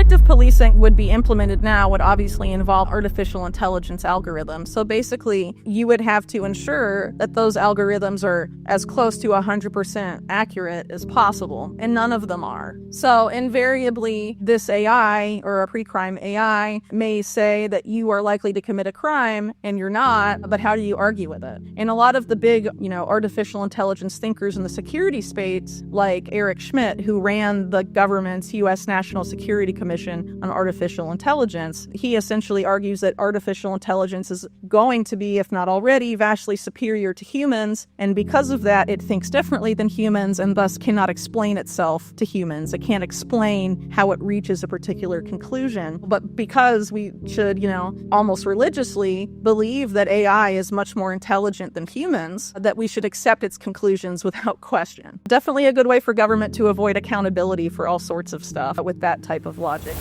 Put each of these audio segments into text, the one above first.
predictive policing would be implemented now would obviously involve artificial intelligence algorithms. So basically, you would have to ensure that those algorithms are as close to 100% accurate as possible, and none of them are. So invariably, this AI or a pre-crime AI may say that you are likely to commit a crime and you're not, but how do you argue with it? And a lot of the big, artificial intelligence thinkers in the security space, like Eric Schmidt, who ran the government's U.S. National Security Commission on Artificial Intelligence, he essentially argues that artificial intelligence is going to be, if not already, vastly superior to humans, and because of that, it thinks differently than humans and thus cannot explain itself to humans. It can't explain how it reaches a particular conclusion. But because we should, almost religiously believe that AI is much more intelligent than humans, that we should accept its conclusions without question. Definitely a good way for government to avoid accountability for all sorts of stuff with that type of logic.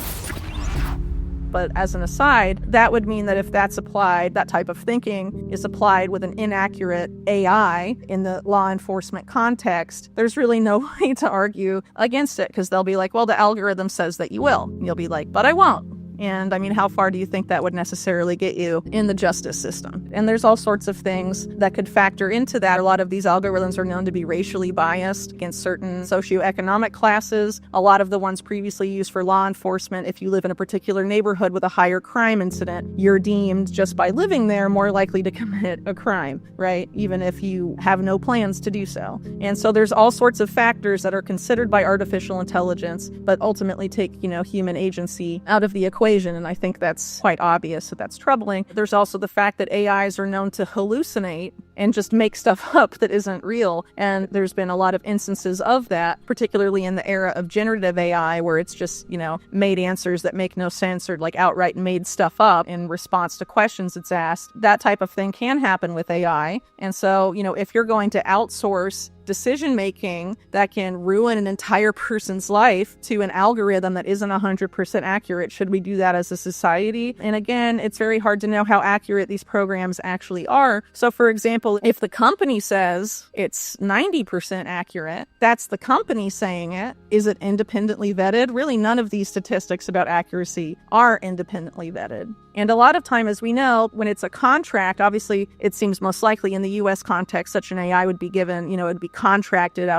But as an aside, that would mean that if that's applied, that type of thinking is applied with an inaccurate AI in the law enforcement context, there's really no way to argue against it, because they'll be like, well, the algorithm says that you will. And you'll be like, but I won't. And how far do you think that would necessarily get you in the justice system? And there's all sorts of things that could factor into that. A lot of these algorithms are known to be racially biased against certain socioeconomic classes. A lot of the ones previously used for law enforcement, if you live in a particular neighborhood with a higher crime incident, you're deemed, just by living there, more likely to commit a crime, right? Even if you have no plans to do so. And so there's all sorts of factors that are considered by artificial intelligence, but ultimately take, human agency out of the equation. And I think that's quite obvious that that's troubling. There's also the fact that AIs are known to hallucinate and just make stuff up that isn't real. And there's been a lot of instances of that, particularly in the era of generative AI, where it's just, made answers that make no sense or like outright made stuff up in response to questions it's asked. That type of thing can happen with AI. And so, if you're going to outsource decision making that can ruin an entire person's life to an algorithm that isn't 100% accurate, should we do that as a society? And again, it's very hard to know how accurate these programs actually are. So for example, if the company says it's 90% accurate, that's the company saying it. Is it independently vetted? Really, none of these statistics about accuracy are independently vetted. And a lot of time, as we know, when it's a contract, obviously it seems most likely in the US context, such an AI would be given, it would be contracted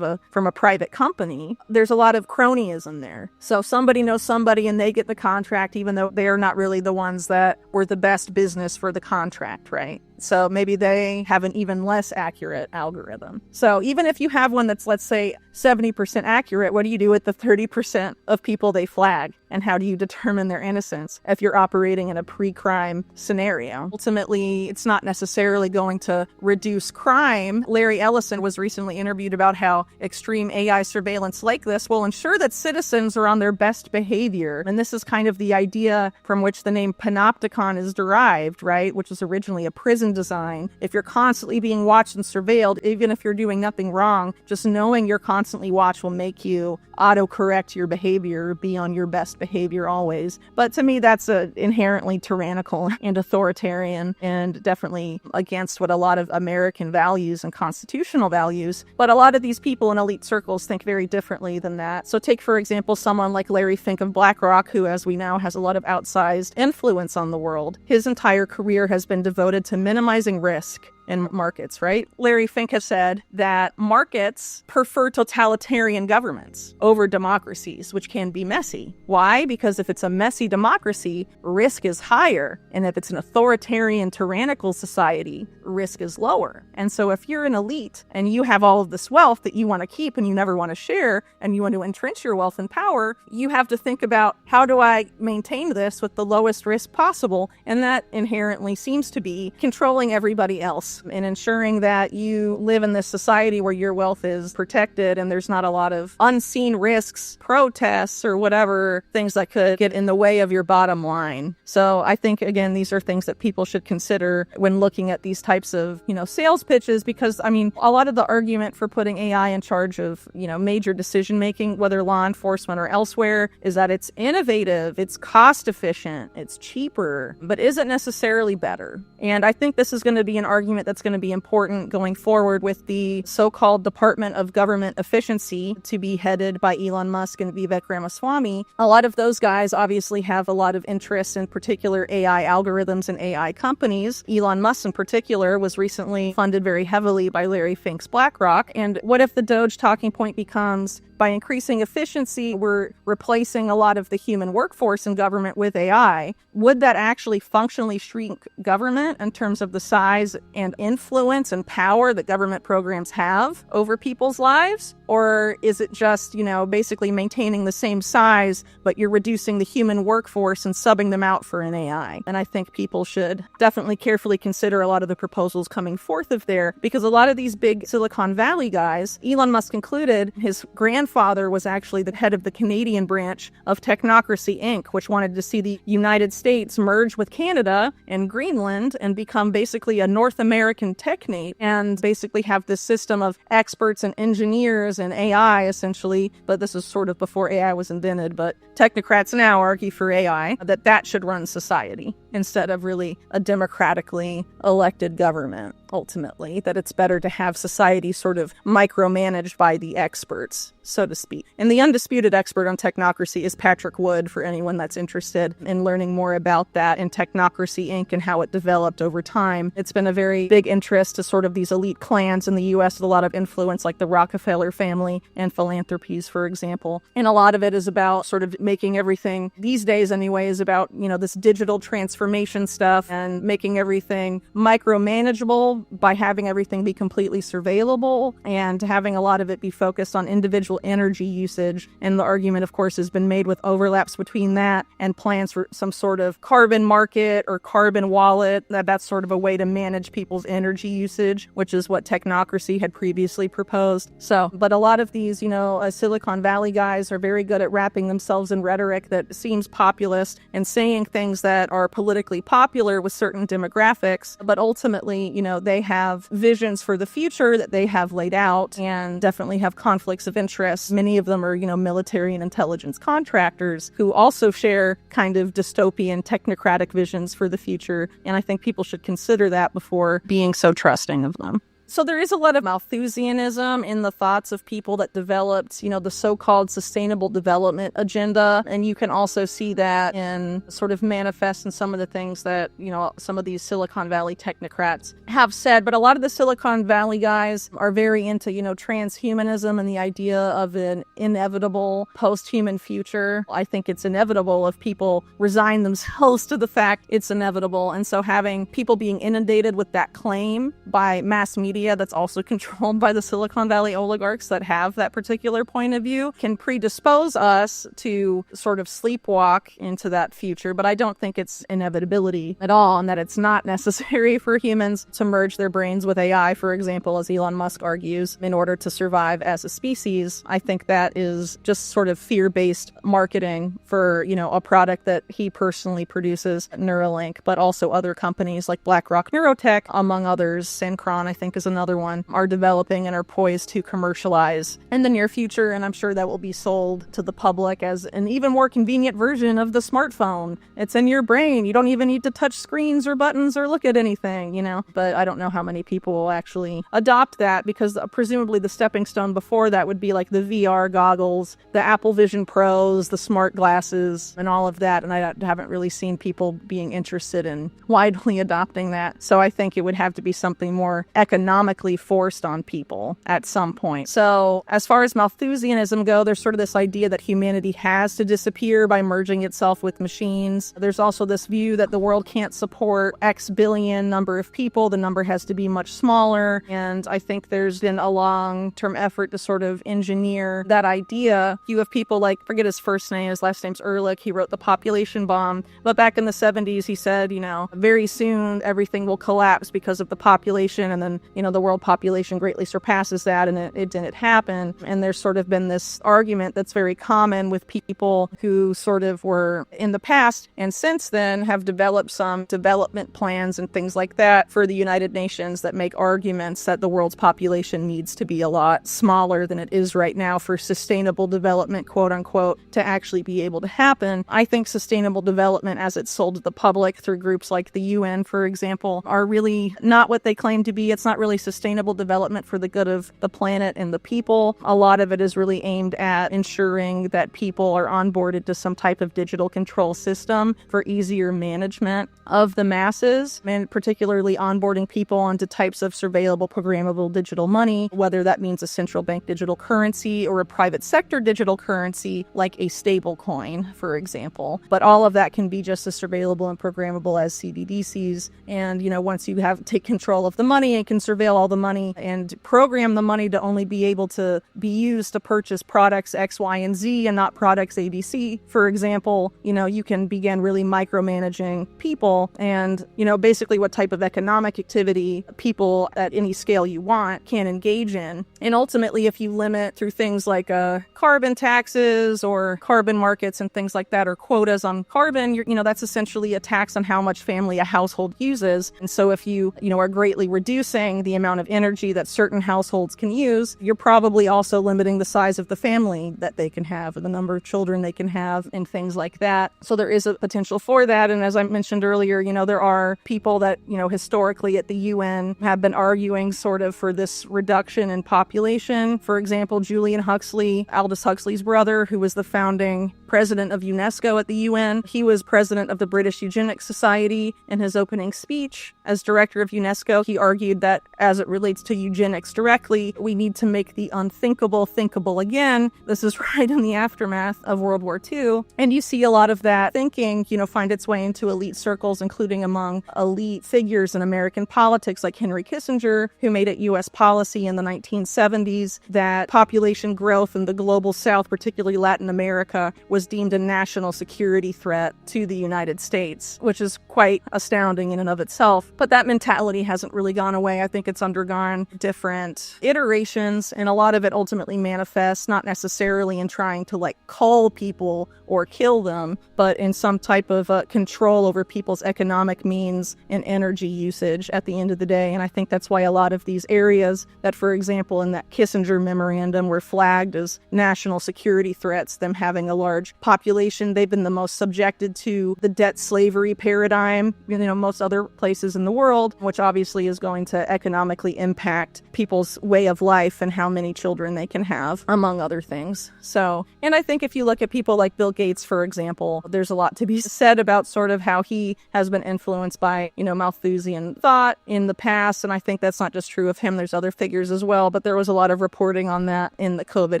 from a private company. There's a lot of cronyism there. So somebody knows somebody and they get the contract, even though they're not really the ones that were the best business for the contract, right? So maybe they have an even less accurate algorithm. So even if you have one that's, let's say, 70% accurate, what do you do with the 30% of people they flag? And how do you determine their innocence if you're operating in a pre-crime scenario? Ultimately, it's not necessarily going to reduce crime. Larry Ellison was recently interviewed about how extreme AI surveillance like this will ensure that citizens are on their best behavior. And this is kind of the idea from which the name panopticon is derived, right? Which was originally a prison design. If you're constantly being watched and surveilled, even if you're doing nothing wrong, just knowing you're constantly watched will make you autocorrect your behavior, be on your best behavior always. But to me, that's inherently tyrannical and authoritarian and definitely against what a lot of American values and constitutional values. But a lot of these people in elite circles think very differently than that. So take, for example, someone like Larry Fink of BlackRock, who, as we know, has a lot of outsized influence on the world. His entire career has been devoted to minimizing risk in markets, right? Larry Fink has said that markets prefer totalitarian governments over democracies, which can be messy. Why? Because if it's a messy democracy, risk is higher. And if it's an authoritarian, tyrannical society, risk is lower. And so if you're an elite and you have all of this wealth that you want to keep and you never want to share, and you want to entrench your wealth and power, you have to think about, how do I maintain this with the lowest risk possible? And that inherently seems to be controlling everybody else and ensuring that you live in this society where your wealth is protected and there's not a lot of unseen risks, protests, or whatever things that could get in the way of your bottom line. So I think, again, these are things that people should consider when looking at these types of, sales pitches, because, a lot of the argument for putting AI in charge of, major decision making, whether law enforcement or elsewhere, is that it's innovative, it's cost efficient, it's cheaper, but isn't necessarily better. And I think this is going to be an argument department that's going to be important going forward with the so-called Department of Government Efficiency to be headed by Elon Musk and Vivek Ramaswamy. A lot of those guys obviously have a lot of interest in particular AI algorithms and AI companies. Elon Musk in particular was recently funded very heavily by Larry Fink's BlackRock. And what if the Doge talking point becomes, by increasing efficiency, we're replacing a lot of the human workforce in government with AI? Would that actually functionally shrink government in terms of the size and influence and power that government programs have over people's lives? Or is it just, basically maintaining the same size, but you're reducing the human workforce and subbing them out for an AI? And I think people should definitely carefully consider a lot of the proposals coming forth of there, because a lot of these big Silicon Valley guys, Elon Musk included, his grandfather was actually the head of the Canadian branch of Technocracy Inc., which wanted to see the United States merge with Canada and Greenland and become basically a North American technate and basically have this system of experts and engineers and AI essentially, but this is sort of before AI was invented, but technocrats now argue for AI, that should run society instead of really a democratically elected government, ultimately, that it's better to have society sort of micromanaged by the experts, so to speak. And the undisputed expert on technocracy is Patrick Wood, for anyone that's interested in learning more about that in Technocracy Inc. and how it developed over time. It's been a very big interest to sort of these elite clans in the U.S. with a lot of influence, like the Rockefeller family and philanthropies, for example. And a lot of it is about sort of making everything, these days anyway, is about, this digital transformation stuff and making everything micromanageable by having everything be completely surveillable and having a lot of it be focused on individual energy usage. And the argument, of course, has been made with overlaps between that and plans for some sort of carbon market or carbon wallet. That's sort of a way to manage people's energy usage, which is what Technocracy had previously proposed. But a lot of these, Silicon Valley guys are very good at wrapping themselves in rhetoric that seems populist and saying things that are politically popular with certain demographics. But ultimately, they have visions for the future that they have laid out and definitely have conflicts of interest. Many of them are, military and intelligence contractors who also share kind of dystopian technocratic visions for the future. And I think people should consider that before being so trusting of them. So there is a lot of Malthusianism in the thoughts of people that developed, the so-called sustainable development agenda. And you can also see that in sort of manifest in some of the things that, some of these Silicon Valley technocrats have said. But a lot of the Silicon Valley guys are very into, transhumanism and the idea of an inevitable post-human future. I think it's inevitable if people resign themselves to the fact it's inevitable. And so having people being inundated with that claim by mass media that's also controlled by the Silicon Valley oligarchs that have that particular point of view can predispose us to sort of sleepwalk into that future. But I don't think it's inevitability at all, and that it's not necessary for humans to merge their brains with AI, for example, as Elon Musk argues, in order to survive as a species. I think that is just sort of fear-based marketing for, a product that he personally produces, Neuralink, but also other companies like BlackRock Neurotech, among others. Synchron, I think, is another one, are developing and are poised to commercialize in the near future. And I'm sure that will be sold to the public as an even more convenient version of the smartphone. It's in your brain. You don't even need to touch screens or buttons or look at anything, But I don't know how many people will actually adopt that, because presumably the stepping stone before that would be like the VR goggles, the Apple Vision Pros, the smart glasses, and all of that. And I haven't really seen people being interested in widely adopting that. So I think it would have to be something more economically forced on people at some point. So as far as Malthusianism go, there's sort of this idea that humanity has to disappear by merging itself with machines. There's also this view that the world can't support X billion number of people. The number has to be much smaller. And I think there's been a long-term effort to sort of engineer that idea. You have people like, forget his first name, his last name's Ehrlich. He wrote The Population Bomb. But back in the 70s, he said, very soon everything will collapse because of the population. And then, the world population greatly surpasses that, and it didn't happen. And there's sort of been this argument that's very common with people who sort of were in the past and since then have developed some development plans and things like that for the United Nations that make arguments that the world's population needs to be a lot smaller than it is right now for sustainable development, quote unquote, to actually be able to happen. I think sustainable development as it's sold to the public through groups like the UN, for example, are really not what they claim to be. It's not really sustainable development for the good of the planet and the people. A lot of it is really aimed at ensuring that people are onboarded to some type of digital control system for easier management of the masses, and particularly onboarding people onto types of surveillable, programmable digital money, whether that means a central bank digital currency or a private sector digital currency like a stable coin, for example. But all of that can be just as surveillable and programmable as CBDCs. And, once you take control of the money and can surveil all the money and program the money to only be able to be used to purchase products X, Y, and Z and not products ABC, for example, you can begin really micromanaging people and, basically what type of economic activity people at any scale you want can engage in. And ultimately, if you limit through things like carbon taxes or carbon markets and things like that, or quotas on carbon, that's essentially a tax on how much family a household uses. And so if you, are greatly reducing the amount of energy that certain households can use, you're probably also limiting the size of the family that they can have, or the number of children they can have, and things like that. So there is a potential for that. And as I mentioned earlier, there are people that, historically at the UN have been arguing sort of for this reduction in population. For example, Julian Huxley, Aldous Huxley's brother, who was the founding president of UNESCO at the UN. He was president of the British Eugenics Society. In his opening speech as director of UNESCO, he argued that as it relates to eugenics directly, we need to make the unthinkable thinkable again. This is right in the aftermath of World War II. And you see a lot of that thinking, find its way into elite circles, including among elite figures in American politics like Henry Kissinger, who made it U.S. policy in the 1970s that population growth in the global South, particularly Latin America, was deemed a national security threat to the United States, which is quite astounding in and of itself. But that mentality hasn't really gone away. I think it's undergone different iterations, and a lot of it ultimately manifests not necessarily in trying to cull people or kill them, but in some type of control over people's economic means and energy usage at the end of the day. And I think that's why a lot of these areas that, for example, in that Kissinger memorandum were flagged as national security threats, them having a large population, they've been the most subjected to the debt slavery paradigm, most other places in the world, which obviously is going to economically impact people's way of life and how many children they can have, among other things. So, and I think if you look at people like Bill Gates, for example, there's a lot to be said about sort of how he has been influenced by, Malthusian thought in the past. And I think that's not just true of him. There's other figures as well, but there was a lot of reporting on that in the COVID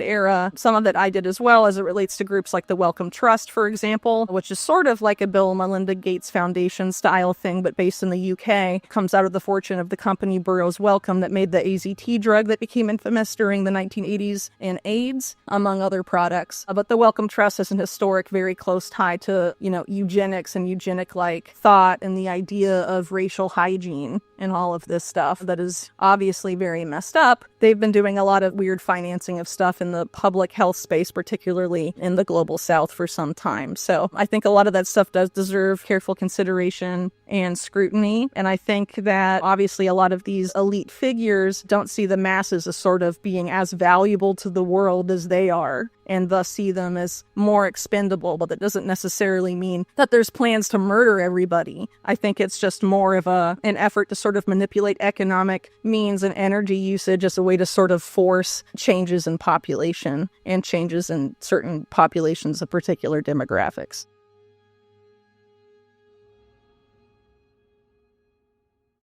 era. Some of it I did as well as it relates to groups like the Wellcome Trust, for example, which is sort of like a Bill and Melinda Gates Foundation style thing, but based in the UK, comes out of the fortune of the company Burroughs Wellcome that made the AZT drug that became infamous during the 1980s and AIDS, among other products. But the Wellcome Trust has an historic, very close tie to, eugenics and eugenic-like thought and the idea of racial hygiene and all of this stuff that is obviously very messed up. They've been doing a lot of weird financing of stuff in the public health space, particularly in the global South, for some time. So I think a lot of that stuff does deserve careful consideration and scrutiny. And I think that obviously a lot of these elite figures don't see the masses as sort of being as valuable to the world as they are, and thus see them as more expendable. But that doesn't necessarily mean that there's plans to murder everybody. I think it's just more of an effort to sort of manipulate economic means and energy usage as a way to sort of force changes in population and changes in certain populations of particular demographics.